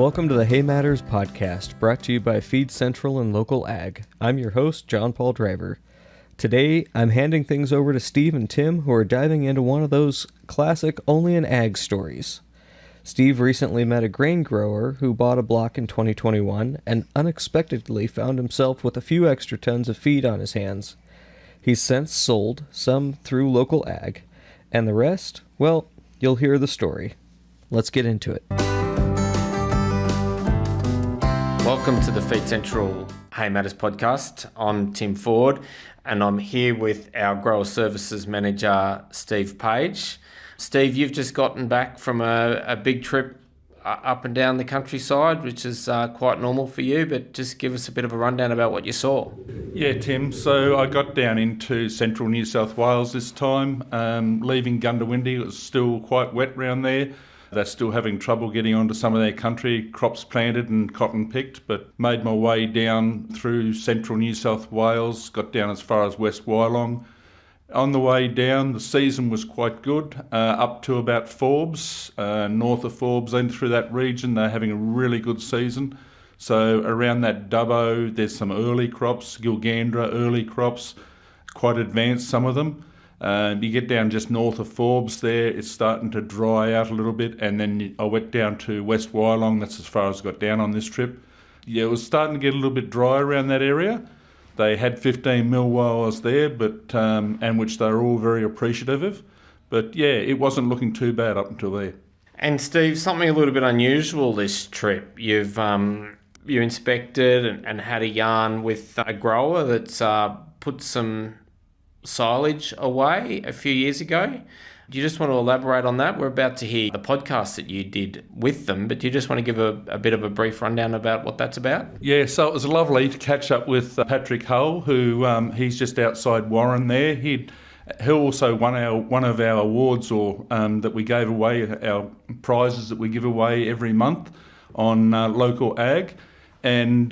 Welcome to the Hay Matters podcast, brought to you by Feed Central and LocalAg. I'm your host, John Paul Driver. Today, I'm handing things over to Steve and Tim, who are diving into one of those classic only in ag stories. Steve recently met a grain grower who bought a block in 2021 and unexpectedly found himself with a few extra tons of feed on his hands. He's since sold some through LocalAg, and the rest, well, you'll hear the story. Let's get into it. Welcome to the Feed Central Hay Matters podcast. I'm Tim Ford and I'm here with our Grower Services Manager, Steve Page. Steve, you've just gotten back from a big trip up and down the countryside, which is quite normal for you, but just give us a bit of a rundown about what you saw. Yeah, Tim. So I got down into central New South Wales this time, leaving Gundawindi. It was still quite wet round there. They're still having trouble getting onto some of their country, crops planted and cotton picked, but made my way down through central New South Wales, got down as far as West Wyalong. On the way down, the season was quite good, up to about Forbes, north of Forbes, and through that region, they're having a really good season. So around that Dubbo, there's some early crops, Gilgandra early crops, quite advanced, some of them. You get down just north of Forbes there, it's starting to dry out a little bit, and then I went down to West Wyalong, that's as far as I got down on this trip. Yeah, it was starting to get a little bit dry around that area. They had 15 mil while I was there, but and which they were all very appreciative of. But yeah, it wasn't looking too bad up until there. And Steve, something a little bit unusual this trip. You've you inspected and had a yarn with a grower that's put some silage away a few years ago. Do you just want to elaborate on that? We're about to hear the podcast that you did with them, but do you just want to give a bit of a brief rundown about what that's about? Yeah, so it was lovely to catch up with Patrick Hull, who he's just outside Warren there. He also won one of our awards or that we gave away, our prizes that we give away every month on LocalAg. And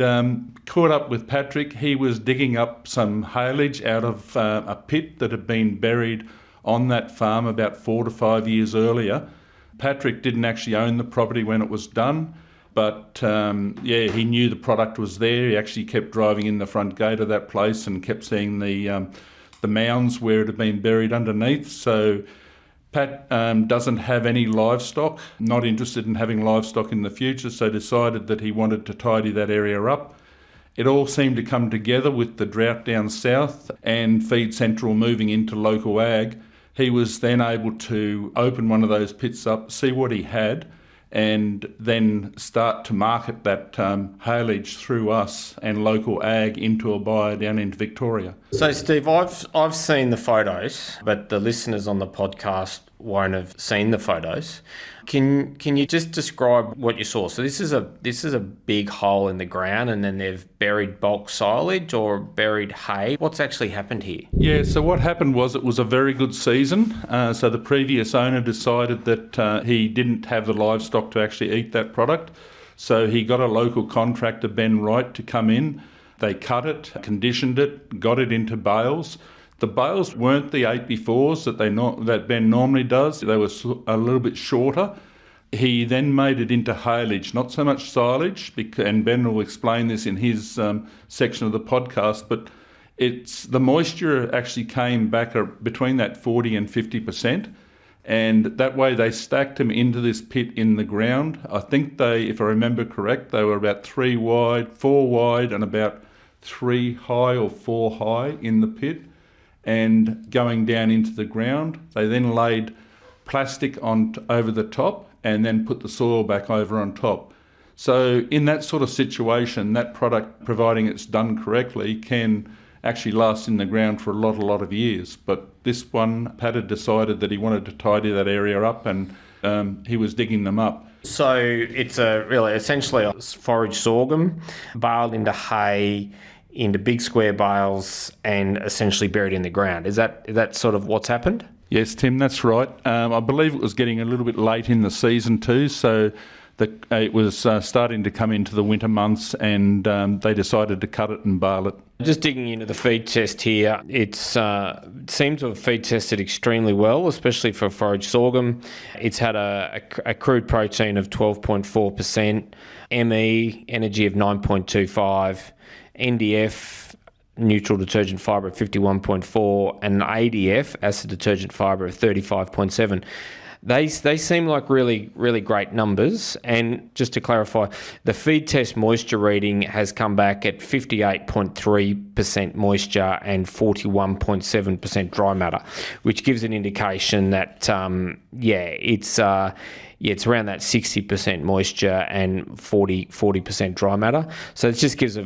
caught up with Patrick. He was digging up some haylage out of a pit that had been buried on that farm about 4 to 5 years earlier. Patrick didn't actually own the property when it was done, but he knew the product was there. He actually kept driving in the front gate of that place and kept seeing the mounds where it had been buried underneath. So Pat doesn't have any livestock, not interested in having livestock in the future, so decided that he wanted to tidy that area up. It all seemed to come together with the drought down south and Feed Central moving into LocalAg. He was then able to open one of those pits up, see what he had, and then start to market that haylage through us and LocalAg into a buyer down in Victoria. So Steve, I've seen the photos, but the listeners on the podcast won't have seen the photos. Can you just describe what you saw? So this is a big hole in the ground, and then they've buried bulk silage or buried hay. What's actually happened here? Yeah, so what happened was it was a very good season. So the previous owner decided that he didn't have the livestock to actually eat that product. So he got a local contractor, Ben Wright, to come in. They cut it, conditioned it, got it into bales. The bales weren't the 8x4s that Ben normally does. They were a little bit shorter. He then made it into haylage, not so much silage, and Ben will explain this in his section of the podcast, but the moisture actually came back between that 40 and 50%, and that way they stacked them into this pit in the ground. I think if I remember correct, they were about 4 wide, and about 3 high or 4 high in the pit. And going down into the ground, they then laid plastic over the top and then put the soil back over on top. So in that sort of situation, that product, providing it's done correctly, can actually last in the ground for a lot of years. But this one, Pat had decided that he wanted to tidy that area up, and he was digging them up. So it's essentially a forage sorghum baled into hay, into big square bales, and essentially buried in the ground. Is that sort of what's happened? Yes, Tim, that's right. I believe it was getting a little bit late in the season too, so it was starting to come into the winter months, and they decided to cut it and bale it. Just digging into the feed test here, it seems to have feed tested extremely well, especially for forage sorghum. It's had a crude protein of 12.4%, ME, energy of 9.25, NDF, neutral detergent fibre of 51.4, and ADF, acid detergent fibre, of 35.7. They seem like really, really great numbers. And just to clarify, the feed test moisture reading has come back at 58.3% moisture and 41.7% dry matter, which gives an indication that, it's around that 60% moisture and 40% dry matter. So it just gives a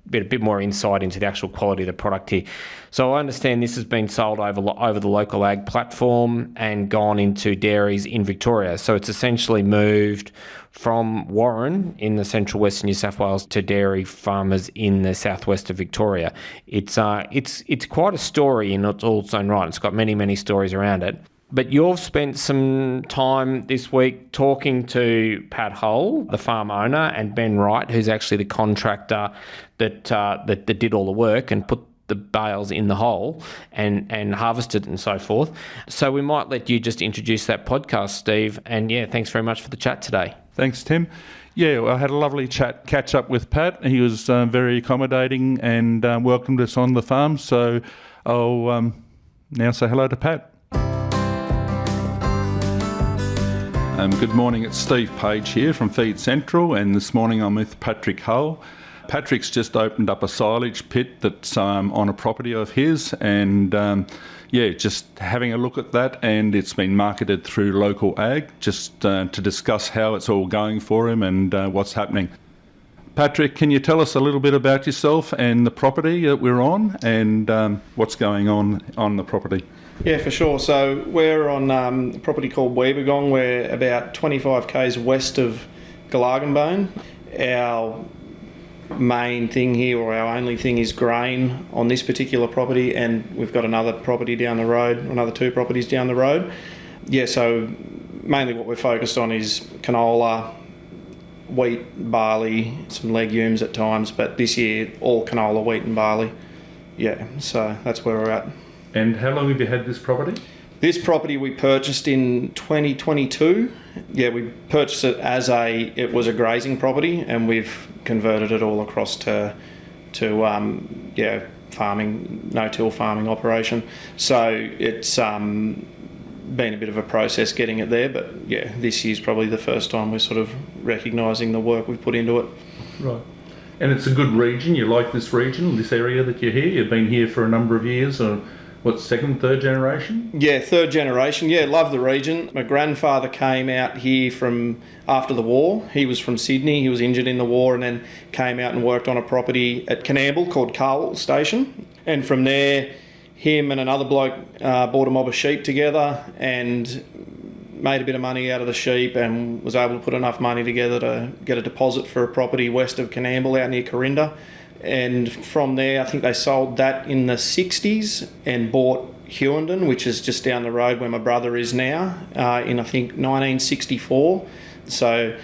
bit more insight into the actual quality of the product here. So I understand this has been sold over the LocalAg platform and gone into dairies in Victoria. So it's essentially moved from Warren in the central western New South Wales to dairy farmers in the southwest of Victoria. It's quite a story in its own right. It's got many stories around it. But you've spent some time this week talking to Pat Hull, the farm owner, and Ben Wright, who's actually the contractor that did all the work and put the bales in the hole and harvested and so forth. So we might let you just introduce that podcast, Steve. And thanks very much for the chat today. Thanks, Tim. Yeah, I had a lovely catch up with Pat. He was very accommodating and welcomed us on the farm. So I'll now say hello to Pat. Good morning, it's Steve Page here from Feed Central, and this morning I'm with Patrick Hull. Patrick's just opened up a silage pit that's on a property of his, and just having a look at that, and it's been marketed through LocalAg, just to discuss how it's all going for him and what's happening. Patrick, can you tell us a little bit about yourself and the property that we're on and what's going on the property? Yeah, for sure. So we're on a property called Weebagong. We're about 25 k's west of Galaganbone. Our main thing here, or our only thing, is grain on this particular property, and we've got another property down the road, another two properties down the road. Yeah, so mainly what we're focused on is canola, wheat, barley, some legumes at times, but this year all canola, wheat and barley. Yeah, so that's where we're at. And how long have you had this property? This property we purchased in 2022. Yeah, we purchased it it was a grazing property, and we've converted it all across to farming, no-till farming operation. So it's been a bit of a process getting it there, but yeah, this year's probably the first time we're sort of recognising the work we've put into it. Right. And it's a good region. You like this region, this area that you're here? You've been here for a number of years, or what, second, third generation? Yeah, third generation. Yeah, love the region. My grandfather came out here from after the war. He was from Sydney. He was injured in the war and then came out and worked on a property at Canamble called Carl Station. And from there, him and another bloke bought a mob of sheep together and made a bit of money out of the sheep and was able to put enough money together to get a deposit for a property west of Canamble out near Corinda. And from there, I think they sold that in the 60s and bought Hughenden, which is just down the road where my brother is now, in I think 1964. So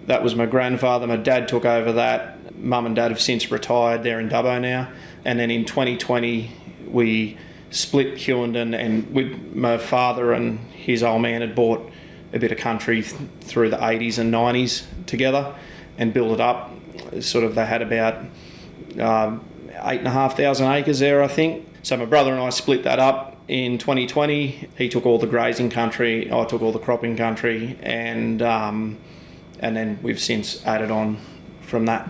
that was my grandfather. My dad took over that. Mum and dad have since retired. They're in Dubbo now. And then in 2020, we split Hughenden, and my father and his old man had bought a bit of country through the 80s and 90s together and built it up. Sort of, they had about 8,500 acres there, I think. So my brother and I split that up in 2020. He took all the grazing country, I took all the cropping country, and then we've since added on from that.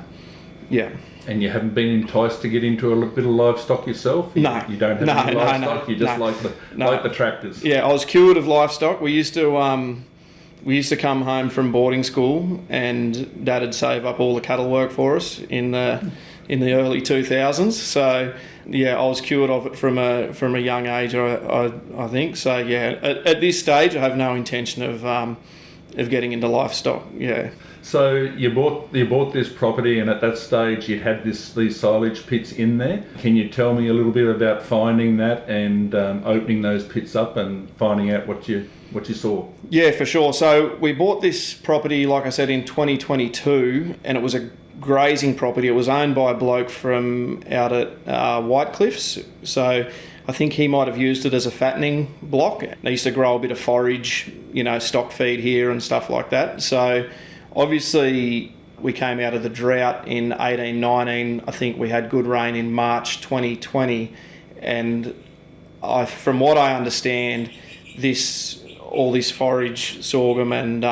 Yeah. And you haven't been enticed to get into a bit of livestock yourself? No. You don't have any livestock? You just like the tractors? Yeah, I was cured of livestock. We used to come home from boarding school, and Dad would save up all the cattle work for us in the early 2000s. So yeah, I was cured of it from a young age, I think. So yeah, at this stage, I have no intention of getting into livestock. Yeah. So you bought this property, and at that stage you'd had these silage pits in there. Can you tell me a little bit about finding that and opening those pits up and finding out what you saw? Yeah, for sure. So we bought this property, like I said, in 2022, and it was a grazing property. It was owned by a bloke from out at White Cliffs. So I think he might have used it as a fattening block. They used to grow a bit of forage, stock feed here and stuff like that. So obviously we came out of the drought in 18-19. I think we had good rain in March 2020. And from what I understand, all this forage, sorghum and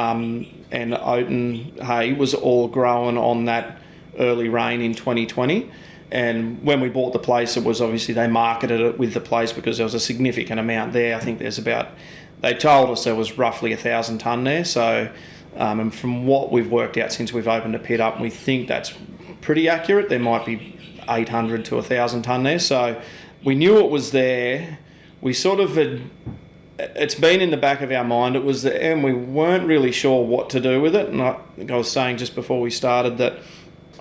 oaten hay was all growing on that early rain in 2020. And when we bought the place, it was obviously they marketed it with the place because there was a significant amount there. I think they told us there was roughly 1,000 tonne there. So, and from what we've worked out since we've opened the pit up, we think that's pretty accurate. There might be 800 to 1,000 tonne there. So we knew it was there. We sort of it's been in the back of our mind. It was there, and we weren't really sure what to do with it. And I think I was saying just before we started that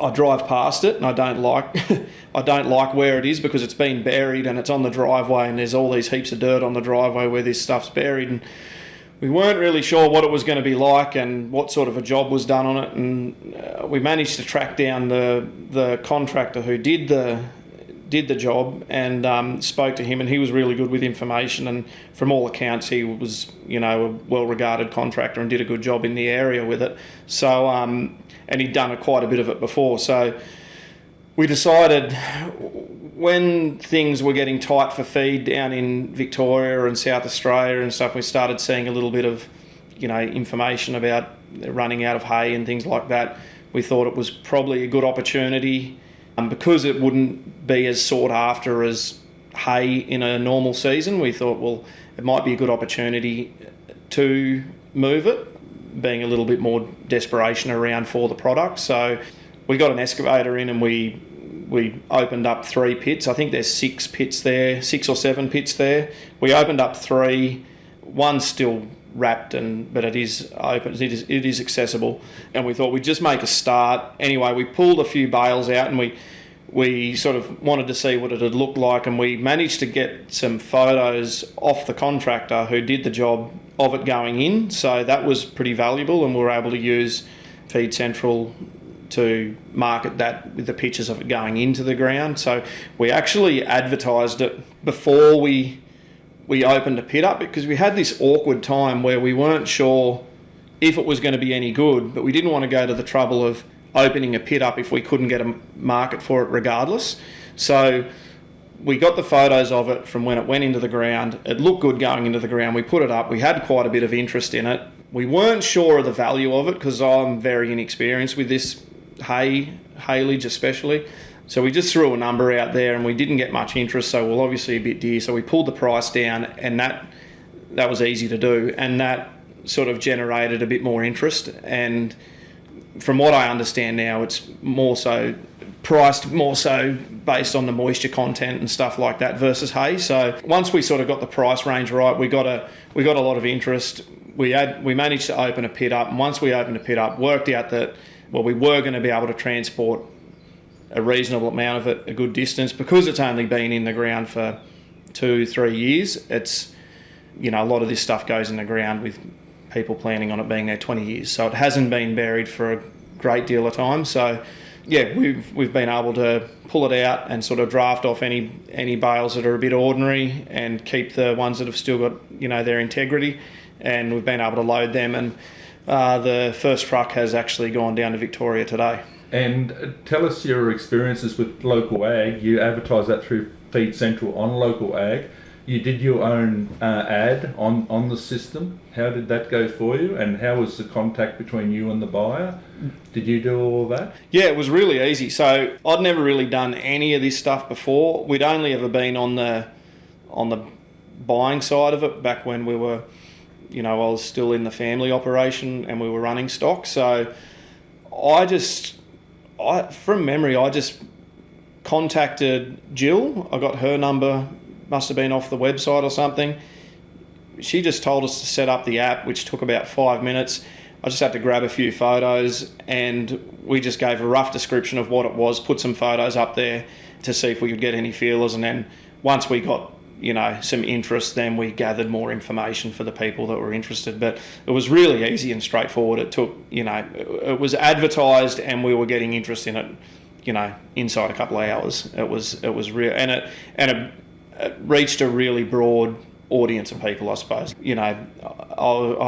I drive past it and I don't like where it is because it's been buried and it's on the driveway and there's all these heaps of dirt on the driveway where this stuff's buried, and we weren't really sure what it was going to be like and what sort of a job was done on it. And we managed to track down the contractor who did the job and spoke to him, and he was really good with information, and from all accounts he was a well-regarded contractor and did a good job in the area with it. So and he'd done quite a bit of it before. So we decided when things were getting tight for feed down in Victoria and South Australia and stuff, we started seeing a little bit of information about running out of hay and things like that. We thought it was probably a good opportunity because it wouldn't be as sought after as hay in a normal season. We thought, well, it might be a good opportunity to move it, being a little bit more desperation around for the product. So we got an excavator in and we opened up 3 pits. I think there's 6 or 7 pits there. We opened up 3. One's still wrapped, but it is open. It is accessible. And we thought we'd just make a start. Anyway, we pulled a few bales out and we sort of wanted to see what it had looked like, and we managed to get some photos off the contractor who did the job of it going in. So that was pretty valuable, and we were able to use Feed Central to market that with the pictures of it going into the ground. So we actually advertised it before we opened the pit up, because we had this awkward time where we weren't sure if it was going to be any good, but we didn't want to go to the trouble of opening a pit up if we couldn't get a market for it regardless. So we got the photos of it from when it went into the ground. It looked good going into the ground. We put it up. We had quite a bit of interest in it. We weren't sure of the value of it because I'm very inexperienced with this haylage especially. So we just threw a number out there and we didn't get much interest, so we're obviously a bit dear. So we pulled the price down, and that was easy to do, and that sort of generated a bit more interest. And from what I understand now, it's priced more so based on the moisture content and stuff like that versus hay. So once we sort of got the price range right, we got a lot of interest. We managed to open a pit up, and once we opened a pit up, worked out that we were going to be able to transport a reasonable amount of it a good distance, because it's only been in the ground for 2-3 years. It's a lot of this stuff goes in the ground with people planning on it being there 20 years, so it hasn't been buried for a great deal of time. So yeah, we've been able to pull it out and sort of draft off any bales that are a bit ordinary and keep the ones that have still got their integrity, and we've been able to load them, and the first truck has actually gone down to Victoria today. And tell us your experiences with LocalAg. You advertise that through Feed Central on LocalAg. You did your own ad on the system. How did that go for you? And how was the contact between you and the buyer? Did you do all that? Yeah, it was really easy. So I'd never really done any of this stuff before. We'd only ever been on the buying side of it back when we were, I was still in the family operation and we were running stock. So from memory, I just contacted Jill. I got her number, must have been off the website or something. She just told us to set up the app, which took about 5 minutes. I just had to grab a few photos, and we just gave a rough description of what it was, put some photos up there to see if we could get any feelers, and then once we got some interest, then we gathered more information for the people that were interested. But it was really easy and straightforward. It took, it was advertised and we were getting interest in it, inside a couple of hours. It was real, and it reached a really broad audience of people, I suppose. I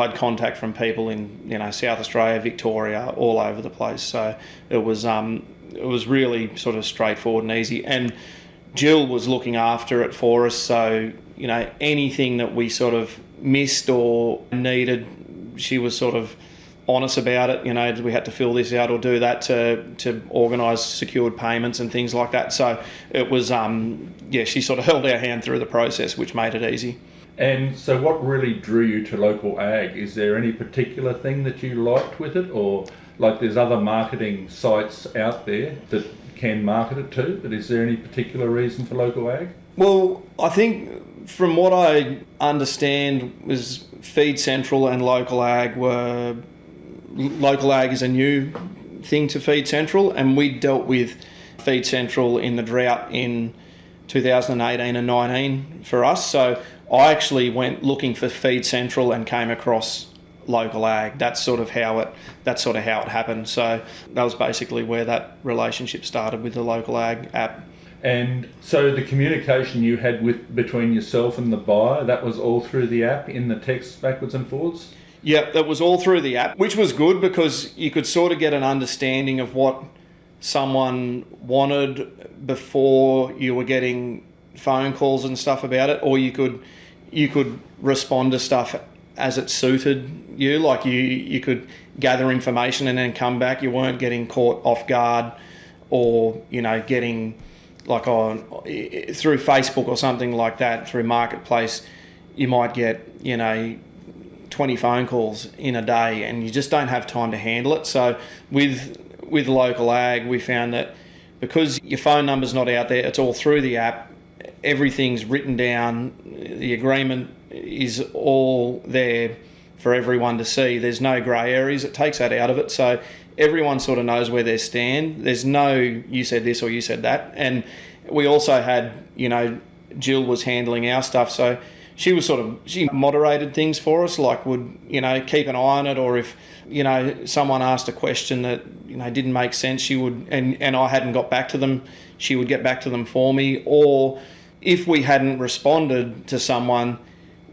had contact from people in South Australia, Victoria, all over the place. So it was really sort of straightforward and easy. And Jill was looking after it for us, so anything that we sort of missed or needed, she was sort of on us about it. We had to fill this out or do that to organise secured payments and things like that. So it was, she sort of held our hand through the process, which made it easy. And so what really drew you to local ag? Is there any particular thing that you liked with it, or like there's other marketing sites out there that can market it too, but is there any particular reason for local ag? Well, I think from what I understand was Feed Central and local ag is a new thing to Feed Central, and we dealt with Feed Central in the drought in 2018 and 19 for us. So I actually went looking for Feed Central and came across local ag. That's sort of how it happened. So that was basically where that relationship started with the local ag app. And so the communication you had between yourself and the buyer, that was all through the app in the text backwards and forwards? Yep, that was all through the app, which was good because you could sort of get an understanding of what someone wanted before you were getting phone calls and stuff about it, or you could respond to stuff as it suited you. Like you could gather information and then come back. You weren't getting caught off guard, or getting like through Facebook or something like that, through Marketplace. You might get 20 phone calls in a day, and you just don't have time to handle it. So with local ag, we found that because your phone number's not out there, it's all through the app. Everything's written down. The agreement is all there for everyone to see. There's no grey areas. It takes that out of it. So everyone sort of knows where they stand. There's no, you said this or you said that. And we also had, Jill was handling our stuff. So she moderated things for us, like would, keep an eye on it, or if, someone asked a question that, didn't make sense, she would, and I hadn't got back to them, she would get back to them for me. Or if we hadn't responded to someone,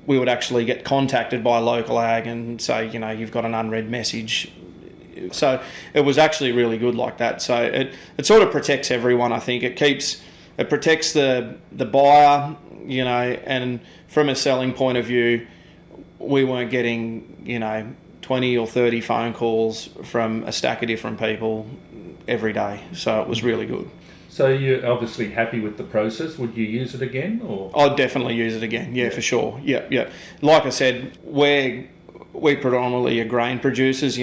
we would actually get contacted by local ag and say, you've got an unread message. So it was actually really good like that. So it sort of protects everyone, I think. It protects the buyer, and from a selling point of view, we weren't getting, 20 or 30 phone calls from a stack of different people every day. So it was really good. So you're obviously happy with the process. Would you use it again, or? I'd definitely use it again. Yeah, for sure. Yeah. Like I said, we predominantly are grain producers.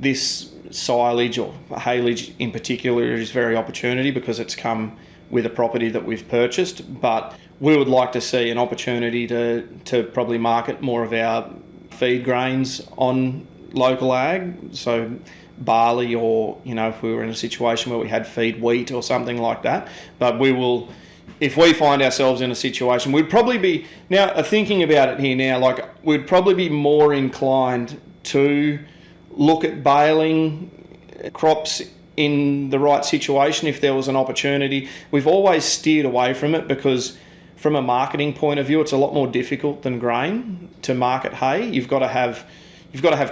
This silage or haylage in particular is very opportunity because it's come with a property that we've purchased. But we would like to see an opportunity to probably market more of our feed grains on local ag. So barley, or if we were in a situation where we had feed wheat or something like that. But we will, if we find ourselves in a situation, we'd probably be, now thinking about it here now, like we'd probably be more inclined to look at baling crops in the right situation if there was an opportunity. We've always steered away from it because from a marketing point of view, it's a lot more difficult than grain to market hay. You've got to have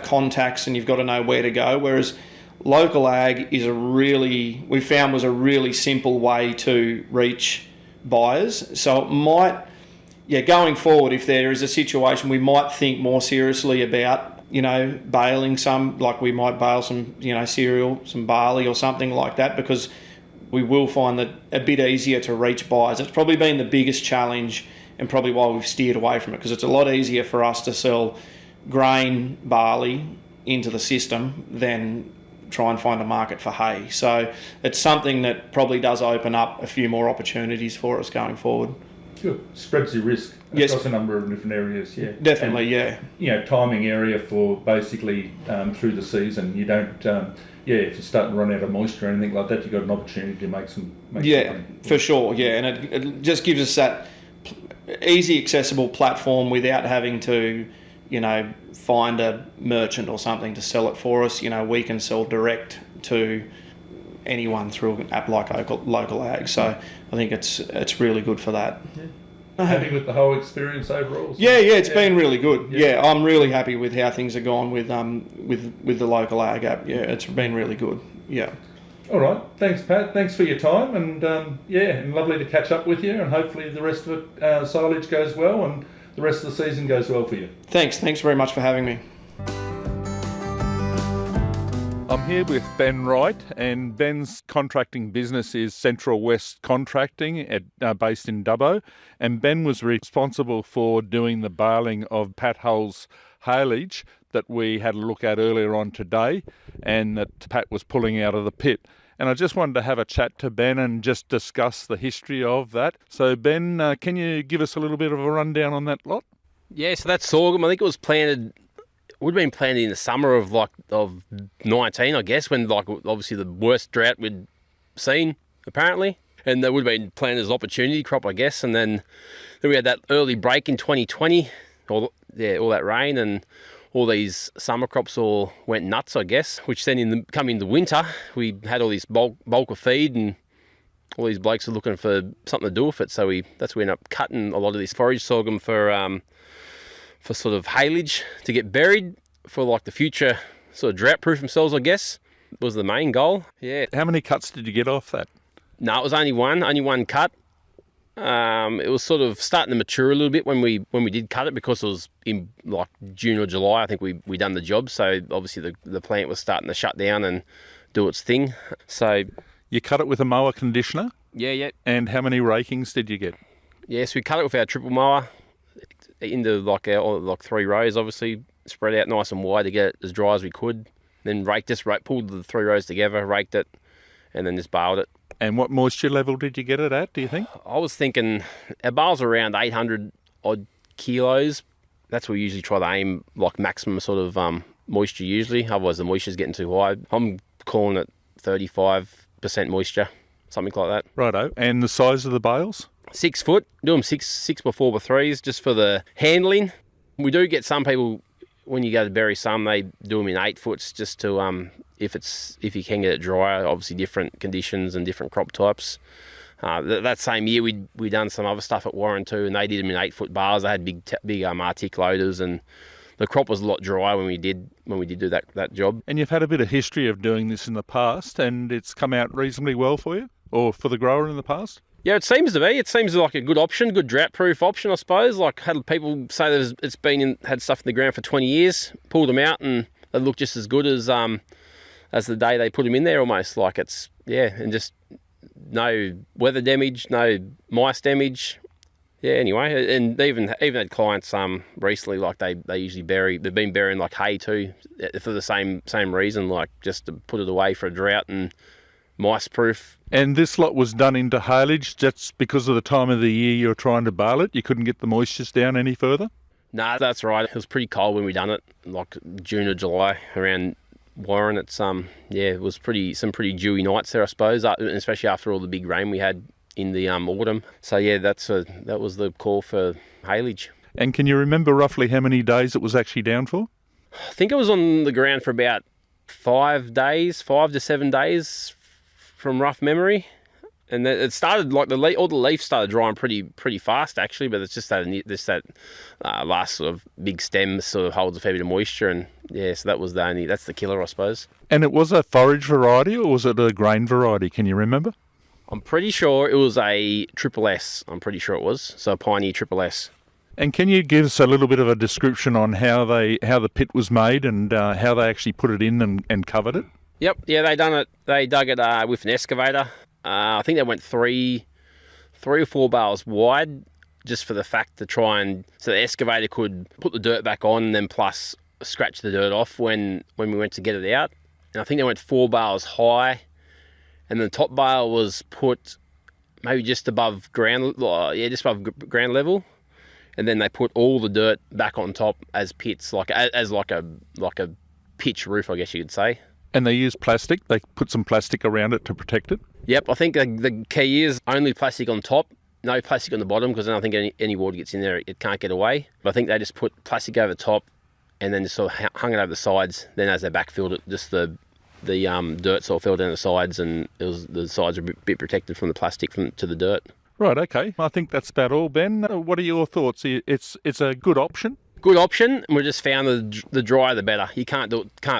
contacts and you've got to know where to go. Whereas local ag we found was a really simple way to reach buyers. So it might, going forward, if there is a situation, we might think more seriously about, baling some, like we might bale some, cereal, some barley or something like that, because we will find that a bit easier to reach buyers. It's probably been the biggest challenge and probably why we've steered away from it, because it's a lot easier for us to sell grain, barley into the system than try and find a market for hay. So it's something that probably does open up a few more opportunities for us going forward. Good. Spreads your risk across a number of different areas, yeah. Definitely, and, timing area for basically through the season. You don't, if you start to run out of moisture or anything like that, you've got an opportunity to make some money. For sure, and it just gives us that easy, accessible platform without having to, find a merchant or something to sell it for us. We can sell direct to anyone through an app like LocalAg. So I think it's really good for that. Yeah. Happy with the whole experience overall? So. It's been really good. Yeah, I'm really happy with how things have gone with the LocalAg app. Yeah, it's been really good. Yeah. All right. Thanks, Pat. Thanks for your time, and and lovely to catch up with you. And hopefully the rest of it, silage goes well, and the rest of the season goes well for you. Thanks very much for having me. I'm here with Ben Wright, and Ben's contracting business is Central West Contracting, based in Dubbo. And Ben was responsible for doing the baling of Pat Hull's haylage that we had a look at earlier on today, and that Pat was pulling out of the pit. And I just wanted to have a chat to Ben and just discuss the history of that. So Ben, can you give us a little bit of a rundown on that lot? Yeah, so that's sorghum. I think it was planted. Would have been planted in the summer of 19, I guess, when obviously the worst drought we'd seen apparently, and that would have been planted as an opportunity crop, I guess. And then we had that early break in 2020, all that rain, and all these summer crops all went nuts, I guess. Which then coming into winter, we had all this bulk of feed, and all these blokes were looking for something to do with it. So that's why we ended up cutting a lot of this forage sorghum for sort of haylage to get buried for the future, sort of drought-proof themselves, I guess, was the main goal. Yeah. How many cuts did you get off that? No, it was only one cut. It was sort of starting to mature a little bit when we did cut it, because it was in June or July. I think we done the job, so obviously the plant was starting to shut down and do its thing. So you cut it with a mower conditioner? Yeah. And how many rakings did you get? Yes, we cut it with our triple mower into our 3 rows, obviously spread out nice and wide to get it as dry as we could. Then pulled the 3 rows together, raked it, and then just baled it. And what moisture level did you get it at, do you think? I was thinking our bales are around 800 odd kilos. That's what we usually try to aim maximum sort of moisture usually. Otherwise the moisture's getting too high. I'm calling it 35% moisture, something like that. Righto. And the size of the bales? 6 foot. Do them 6x4x3s just for the handling. We do get some people, when you go to bury some, they do them in 8 foots just to if you can get it dry. Obviously different conditions and different crop types. That same year we done some other stuff at Warren too, and they did them in 8 foot bars. They had big Arctic loaders, and the crop was a lot drier when we did do that job. And you've had a bit of history of doing this in the past, and it's come out reasonably well for you, or for the grower in the past? Yeah, it seems to be. It seems like a good option, good drought-proof option, I suppose. Had people say that it's had stuff in the ground for 20 years, pulled them out, and they look just as good as the day they put them in there almost. And just no weather damage, no mice damage. Yeah, anyway, and even had clients recently, they usually they've been burying hay too, for the same reason, just to put it away for a drought and mice proof. And this lot was done into haylage just because of the time of the year you're trying to bale it? You couldn't get the moistures down any further? No, that's right. It was pretty cold when we done it, June or July around Warren. It's it was some pretty dewy nights there, I suppose, especially after all the big rain we had in the autumn. So yeah, that was the call for haylage. And can you remember roughly how many days it was actually down for? I think it was on the ground for about 5 to 7 days from rough memory. And it started all the leaves started drying pretty fast actually, but it's just that last sort of big stem sort of holds a fair bit of moisture, and yeah, so that's the killer, I suppose. And it was a forage variety, or was it a grain variety? Can you remember? I'm pretty sure it was a triple S. I'm pretty sure it was, so a Pioneer triple S. And can you give us a little bit of a description on how the pit was made and how they actually put it in and covered it? Yep, yeah, they dug it with an excavator. I think they went three or four bales wide, just for the fact to try and so the excavator could put the dirt back on, and then plus scratch the dirt off when we went to get it out. And I think they went 4 bales high, and the top bale was put maybe just above ground, just above ground level, and then they put all the dirt back on top as pits, like a pitch roof, I guess you could say. And they use plastic. They put some plastic around it to protect it. Yep, I think the key is only plastic on top, no plastic on the bottom, because then I think any water gets in there, it can't get away. But I think they just put plastic over the top and then just sort of hung it over the sides. Then as they backfilled it, just the dirt sort of fell down the sides, and the sides were a bit protected from the plastic to the dirt. Right, okay. I think that's about all, Ben. What are your thoughts? It's a good option? Good option, and we just found the drier the better. You can't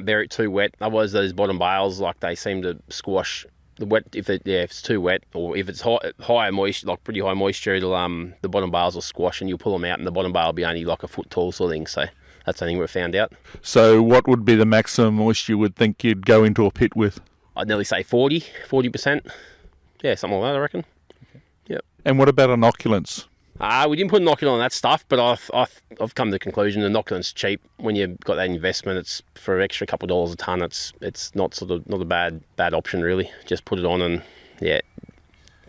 bury it too wet, otherwise those bottom bales, like, they seem to squash the wet. If it's too wet, or if it's high moisture, like pretty high moisture, the bottom bales will squash, and you'll pull them out, and the bottom bale will be only like a foot tall, sort of thing. So that's the thing we found out. So what would be the maximum moisture you would think you'd go into a pit with? I'd nearly say 40%. Yeah, something like that, I reckon. Yep. And what about inoculants? We didn't put inoculant on that stuff, but I've come to the conclusion inoculant's cheap. When you've got that investment, it's for an extra couple of dollars a tonne. It's not a bad option, really. Just put it on and keep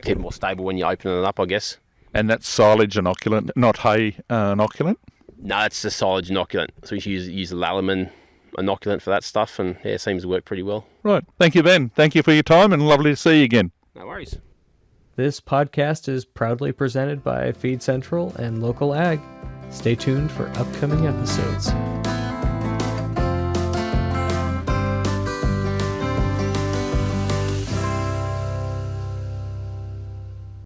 it more stable when you open it up, I guess. And that's silage inoculant, not hay inoculant? No, it's the silage inoculant. So we use the Lalaman inoculant for that stuff, and it seems to work pretty well. Right. Thank you, Ben. Thank you for your time, and lovely to see you again. No worries. This podcast is proudly presented by Feed Central and Local Ag. Stay tuned for upcoming episodes.